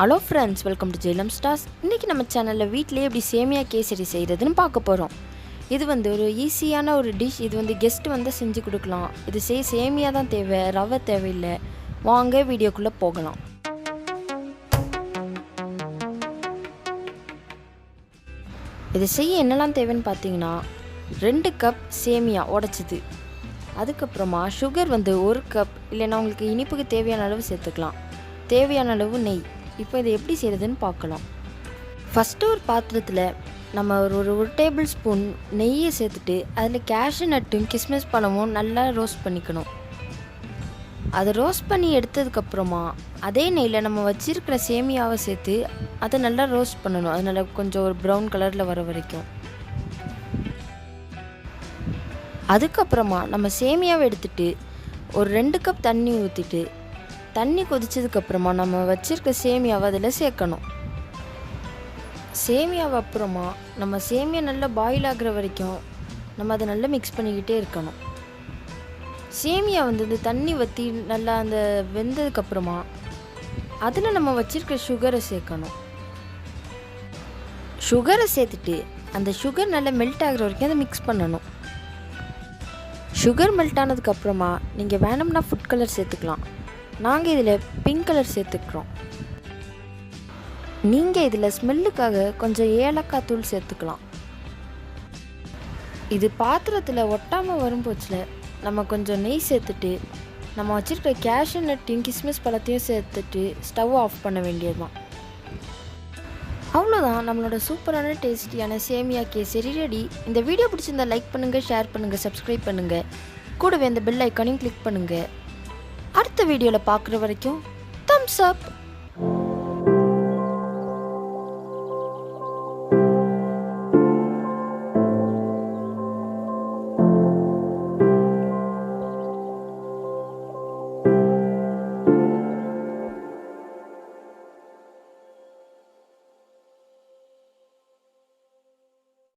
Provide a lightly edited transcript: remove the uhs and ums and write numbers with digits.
Hello friends, welcome to JLM-Starz. இன்னைக்கு நம்ம சேனல்ல வீட்லயே எப்படி சேமியா கேசரி செய்யறதுன்னு பார்க்க போறோம். இது ஒரு ஈஸியான ஒரு டிஷ். இது கெஸ்ட் செஞ்சு கொடுக்கலாம். இது சேமியா தான் தேவை, ரவை தேவையில்லை. வாங்க வீடியோக்குள்ள போகலாம். இது செய்ய என்னெல்லாம் தேவைன்னு பார்த்தீங்கன்னா 2 கப் சேமியா உடைச்சது, அதுக்கப்புறமா சுகர் 1 கப், இல்லைன்னா உங்களுக்கு இனிப்புக்கு தேவையான அளவு சேர்த்துக்கலாம், தேவையான அளவு நெய். இப்போ இதை எப்படி செய்கிறதுன்னு பார்க்கலாம். ஃபஸ்ட்டு ஒரு பாத்திரத்தில் நம்ம ஒரு டேபிள் ஸ்பூன் நெய்யை சேர்த்துட்டு அதில் கேஷ்யூ நட்டும் கிஸ்மிஸ் பழமும் நல்லா ரோஸ்ட் பண்ணிக்கணும். அதை ரோஸ்ட் பண்ணி எடுத்ததுக்கப்புறமா அதே நெய்யில் நம்ம வச்சுருக்கிற சேமியாவை சேர்த்து அதை நல்லா ரோஸ்ட் பண்ணணும். அது நல்லா கொஞ்சம் ஒரு ப்ரௌன் கலரில் வர வரைக்கும். அதுக்கப்புறமா நம்ம சேமியாவை எடுத்துகிட்டு ஒரு 2 கப் தண்ணி ஊற்றிட்டு, தண்ணி கொதிச்சதுக்கப்புறமா நம்ம வச்சுருக்க சேமியாவை அதில் சேர்க்கணும். சேமியாவை அப்புறமா நம்ம சேமியா நல்லா பாயில் ஆகிற வரைக்கும் நம்ம அதை நல்லா மிக்ஸ் பண்ணிக்கிட்டே இருக்கணும். சேமியா இந்த தண்ணி வற்றி நல்லா அந்த வெந்ததுக்கப்புறமா அதில் நம்ம வச்சுருக்க சுகரை சேர்க்கணும். சுகரை சேர்த்துட்டு அந்த சுகர் நல்லா மெல்ட் ஆகிற வரைக்கும் அதை மிக்ஸ் பண்ணணும். சுகர் மெல்ட் ஆனதுக்கப்புறமா நீங்கள் வேணும்னா ஃபுட் கலர் சேர்த்துக்கலாம். நாங்கள் இதில் பிங்க் கலர் சேர்த்துக்கிறோம். நீங்கள் இதில் ஸ்மெல்லுக்காக கொஞ்சம் ஏலக்காய் தூள் சேர்த்துக்கலாம். இது பாத்திரத்தில் ஒட்டாமல் வரும்போச்சில் நம்ம கொஞ்சம் நெய் சேர்த்துட்டு நம்ம வச்சுருக்க கேஷ்யூ நட்டையும் கிஸ்மிஸ் பழத்தையும் சேர்த்துட்டு ஸ்டவ் ஆஃப் பண்ண வேண்டியது தான். அவ்வளோதான், நம்மளோட சூப்பரான டேஸ்டியான சேமியா கேசரி ரெடி. இந்த வீடியோ பிடிச்சிருந்தா லைக் பண்ணுங்கள், ஷேர் பண்ணுங்கள், சப்ஸ்கிரைப் பண்ணுங்கள். கூடவே அந்த பெல் ஐக்கானையும் கிளிக் பண்ணுங்கள். அடுத்த வீடியோவில் பார்க்குற வரைக்கும் தம்ஸ் அப்.